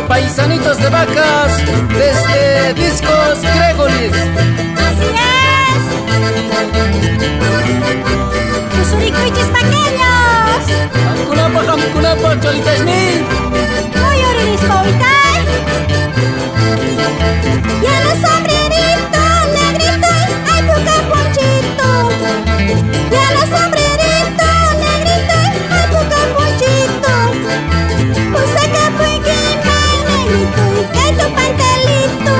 paisanitos de Vacas desde Discos Gregoris. ¡Así es! ¡Tus uricuichis pequeños! Hamkunapa, cholitashni. ¡Muy oririsco, Uitay! Y a los sombreritos, negrito, ay, tu capuchito. Y a los sombreritos, negrito, ay, tu capuchito. Puse capuiquima, negrito, y que tu pantalito.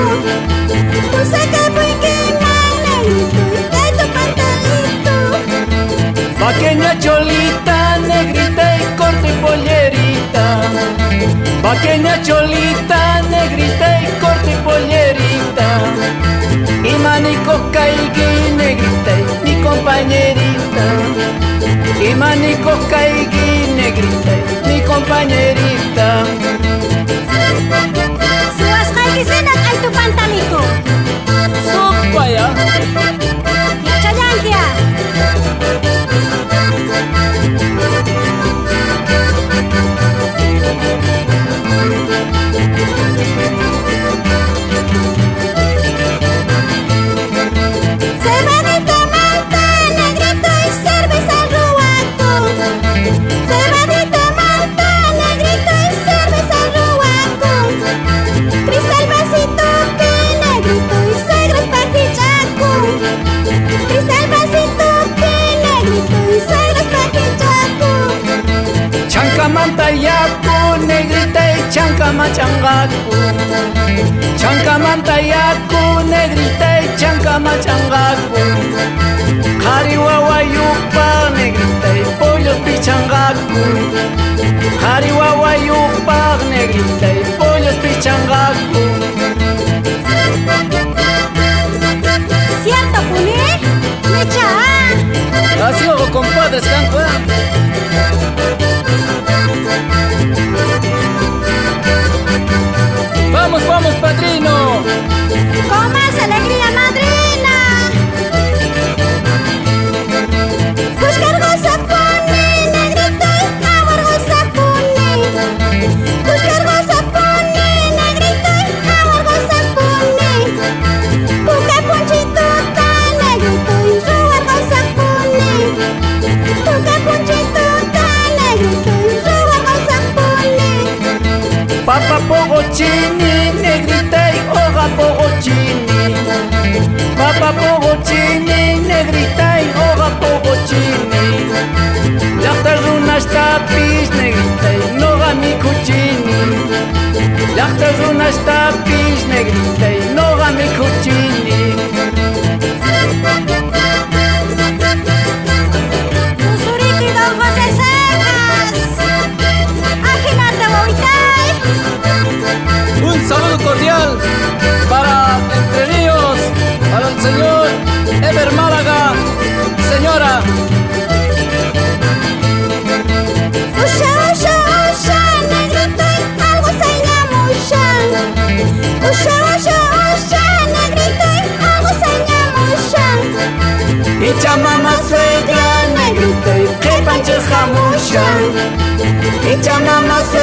Puse capuiquima, negrito, y que tu pantalito. Vaqueña cholita, negrita y corte y pollerita. Vaqueña cholita, negrita y corte y pollerita. Y manico caigui, negrita y mi compañerita. Y manico caigui, negrita y mi compañerita. Suas caiguisenak ay tu pantalito. Supaya. Chayantia. Cebadita malta, negrito y cerveza ruaco. Cebadita malta, negrito y cerveza ruaco. Cristal vasito que negrito y sagras pajichaco. Cristal vasito que negrito y sagras pajichaco. Chancamanta yaku, negrita y chancamachangaku. Chancamanta yaku, negrita y chancamachangaku. Jariwawa yupa, negrita y pollos pichangaku. Jariwawa yupa, negrita y pollos pichangaku. ¿Cierto, Puni? Mecha. Así ojo, compadres, canto. Vamos, vamos, padrino. Con más alegría, madrina. Buscar goza pone, negrito y amor goza pone. Buscar goza pone, negrito y amor goza pone. Busca punchito tan negrito y robar goza pone. Busca punchito tan negrito y robar goza pone. Papa pogochini, negrita y hoja pogochini. Papa pogochini, negrita y hoja pogochini. Llaqta runas tapis, negrita y noga mi cuchini. Llaqta runas tapis, negrita y noga mi cuchini. Tusurico y Don José Cejas. Ajínate, Uitay. Un saludo cordial para Entre Ríos, para el señor Ever Málaga, señora. Usha, usha, usha, negrito y algo se llamusha. Usha, usha, usha, negrito y algo se llamusha. Y chamama suegra, negrita y que panches jamusha. Y chamama suegra.